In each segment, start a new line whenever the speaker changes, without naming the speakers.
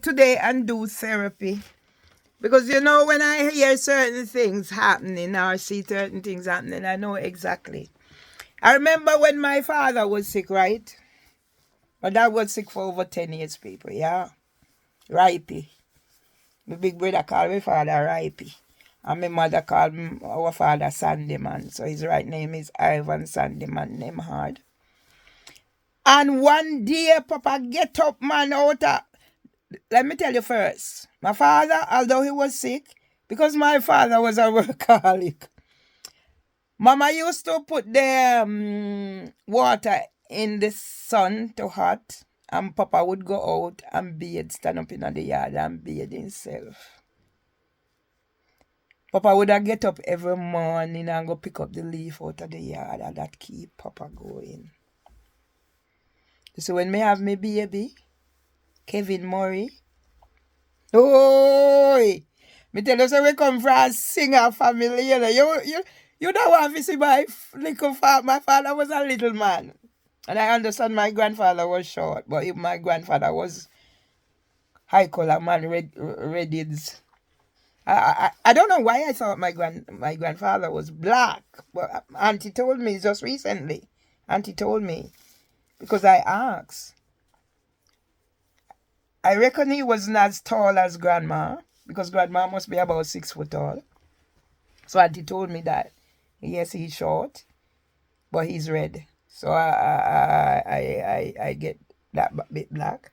today and do therapy. Because you know, when I hear certain things happening or see certain things happening, I know exactly. I remember when my father was sick, right? My dad was sick for over 10 years, people, yeah. Ripey. My big brother called my father Ripey. And my mother called our father Sandyman. So his right name is Ivan Sandyman, name hard. And one day, Papa get up, man, out of... Let me tell you first. My father, although he was sick, because my father was a workaholic, Mama used to put the water in the sun to hot, and Papa would go out and bathe, stand up in the yard and bathe himself. Papa would get up every morning and go pick up the leaf out of the yard, and that keep Papa going. So when me have me baby, Kevin Murray, oh, me tell you, so we come from a singer family, you know. You don't want to see my little father. My father was a little man. And I understand my grandfather was short, but if my grandfather was high color man, redheads. I don't know why I thought my grandfather was black, but Auntie told me just recently. Auntie told me because I asked. I reckon he wasn't as tall as grandma because grandma must be about 6 foot tall. So Auntie told me that yes, he's short, but he's red. So I get that bit black.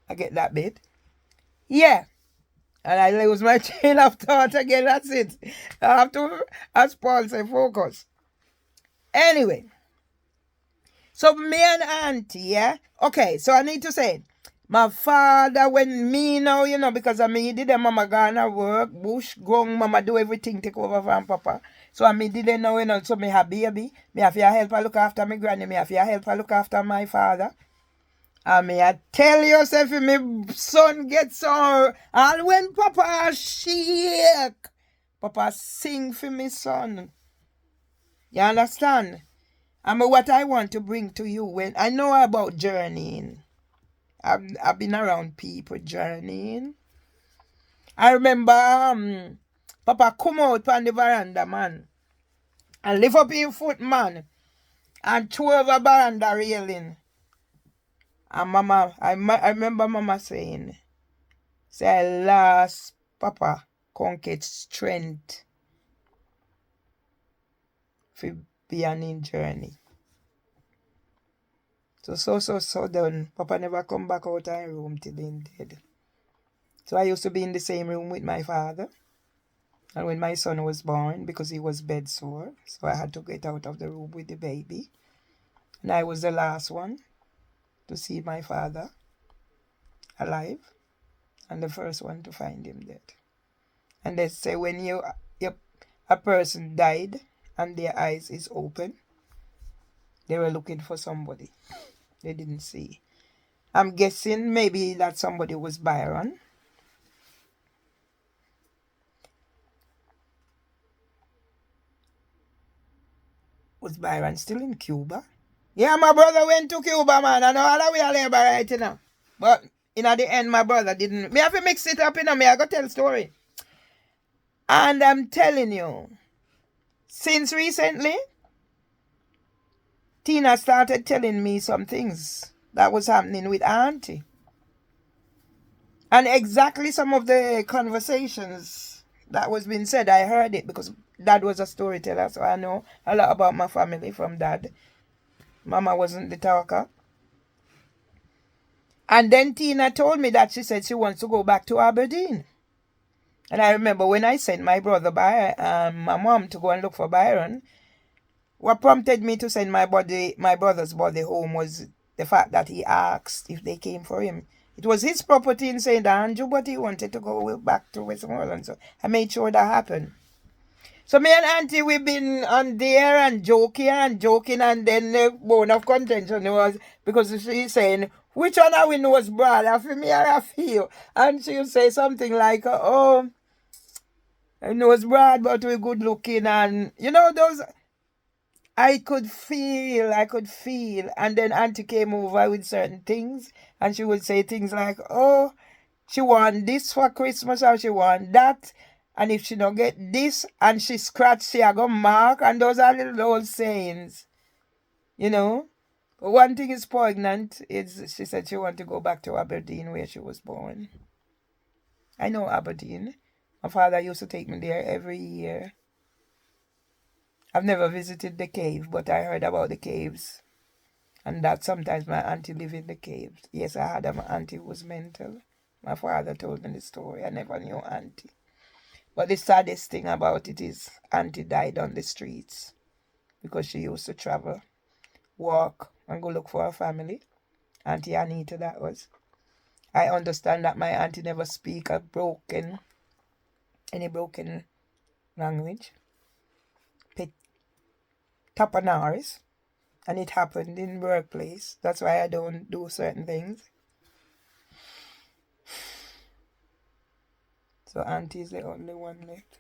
I get that bit. Yeah. And I lose my train of thought again. That's it. I have to, as Paul said, focus. Anyway, so me and Auntie, yeah? Okay, so I need to say, my father, when me now, you know, because I mean, did mama gonna work, bush, grown, mama do everything, take over from papa. So I mean, didn't know, you know, so me have baby, me have to help her look after my granny, me have to help her look after my father. And me I tell yourself if my son gets on, and when Papa shake, Papa sing for me son. You understand? And what I want to bring to you when I know about journeying. I've been around people journeying. I remember Papa come out on the veranda, man, and lift up his foot, man, and throw over veranda railing. And Mama, I remember Mama saying, say, last Papa can't get strength for be an in journey. So done. Papa never come back out of the room till he dead. So I used to be in the same room with my father. And when my son was born, because he was bed sore, so I had to get out of the room with the baby. And I was the last one to see my father alive and the first one to find him dead. And they say when a person died and their eyes is open, they were looking for somebody. They didn't see. I'm guessing maybe that somebody was Byron. Was Byron still in Cuba? Yeah, my brother went to Cuba, man. I know how we are labor right now. But in the end, my brother didn't. Me have to mix it up, you know. Me I go tell story. And I'm telling you, since recently, Tina started telling me some things that was happening with Auntie. And exactly some of the conversations that was being said, I heard it because Dad was a storyteller, so I know a lot about my family from Dad. Mama wasn't the talker. And then Tina told me that she said she wants to go back to Aberdeen. And I remember when I sent my brother my mom to go and look for Byron, what prompted me to send my brother's body home was the fact that he asked if they came for him. It was his property in St. Andrew, but he wanted to go back to Westmoreland. So I made sure that happened. So me and Auntie, we've been on there and joking, and then the bone of contention was because she's saying, which one of we knows brother, for me or for you? And she'll say something like, oh, I knows Brad, but we're good looking, and you know those. I could feel. And then auntie came over with certain things, and she would say things like, oh, she want this for Christmas or she want that. And if she don't get this and she scratch, she a go mark. And those are little old sayings, you know. But one thing is poignant is she said she want to go back to Aberdeen where she was born. I know Aberdeen. My father used to take me there every year. I've never visited the cave, but I heard about the caves. And that sometimes my auntie lived in the caves. Yes, I had an auntie who was mental. My father told me the story. I never knew auntie. But the saddest thing about it is auntie died on the streets because she used to travel, walk, and go look for her family. Auntie Anita, that was. I understand that my auntie never speak any broken language. Tapanaris. And it happened in workplace. That's why I don't do certain things. So auntie is the only one left.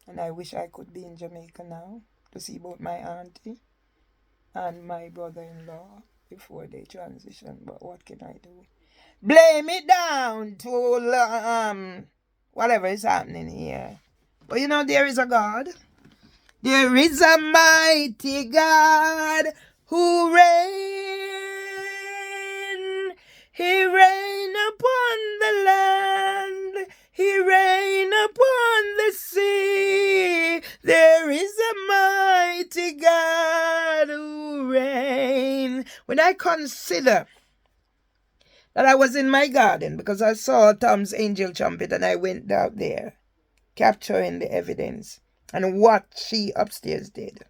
And I wish I could be in Jamaica now to see both my auntie and my brother-in-law before they transition. But what can I do? Blame it down to whatever is happening here. But you know, there is a God. There is a mighty God who reign. He reign upon the land. He reign upon the sea. There is a mighty God who reign. When I consider that I was in my garden because I saw Tom's angel trumpet and I went out there capturing the evidence and what she upstairs did.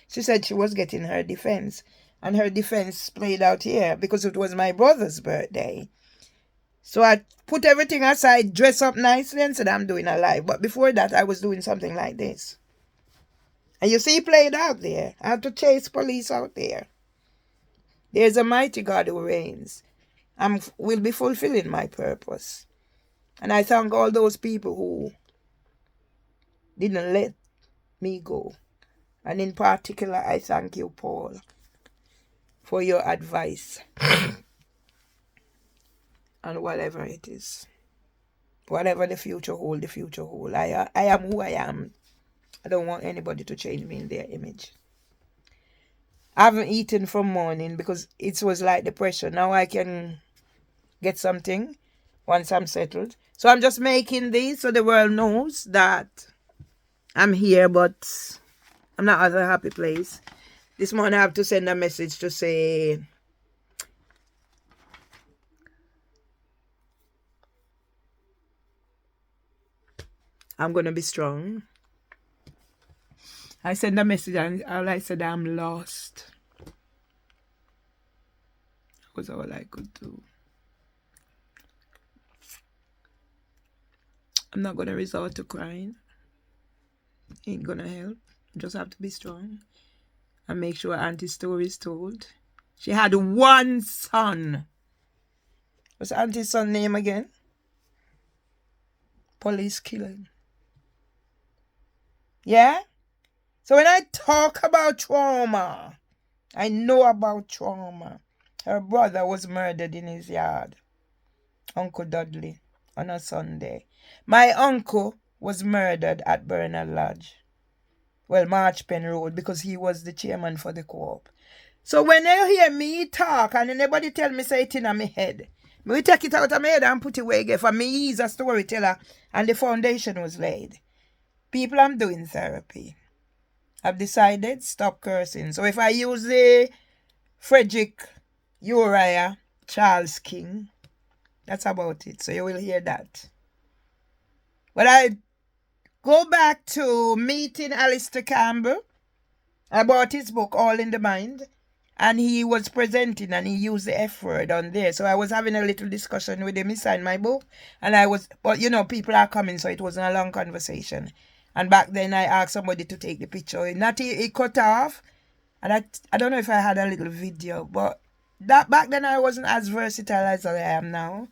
She said she was getting her defense, and her defense played out here because it was my brother's birthday. So I put everything aside, dress up nicely, and said I'm doing a live. But before that, I was doing something like this. And you see, it played out there. I had to chase police out there. There's a mighty God who reigns. I will be fulfilling my purpose. And I thank all those people who didn't let me go. And in particular, I thank you, Paul, for your advice. And whatever it is. Whatever the future hold, the future hold. I am who I am. I don't want anybody to change me in their image. I haven't eaten from morning because it was like depression. Now I can get something once I'm settled. So I'm just making these so the world knows that I'm here, but I'm not at a happy place. This morning I have to send a message to say I'm going to be strong. I sent a message and all I said, I'm lost. That was all I could do. I'm not going to resort to crying. Ain't going to help. Just have to be strong and make sure Auntie's story is told. She had one son. What's Auntie's son's name again? Police killing. Yeah? So when I talk about trauma, I know about trauma. Her brother was murdered in his yard. Uncle Dudley, on a Sunday. My uncle was murdered at Bernal Lodge. Well, Marchpen Road, because he was the chairman for the co-op. So when you hear me talk and anybody tell me say it in my head, me take it out of my head and put it away again. For me, he's a storyteller and the foundation was laid. People, I'm doing therapy. I've decided stop cursing. So if I use the Frederick Uriah Charles King, that's about it. So you will hear that. But I go back to meeting Alistair Campbell about his book, All in the Mind. And he was presenting and he used the F word on there. So I was having a little discussion with him. He signed my book. And but you know, people are coming, so it wasn't a long conversation. And back then I asked somebody to take the picture. He cut off. And I don't know if I had a little video. But that back then I wasn't as versatile as I am now.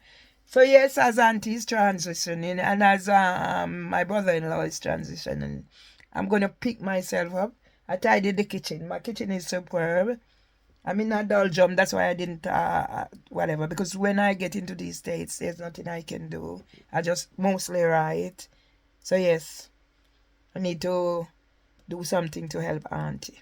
So yes, as auntie is transitioning and as my brother-in-law is transitioning, I'm going to pick myself up I tidied the kitchen. My kitchen is superb. I'm in a doldrum. That's why I didn't, whatever. Because when I get into these states, there's nothing I can do. I just mostly write. So, yes, I need to do something to help Auntie.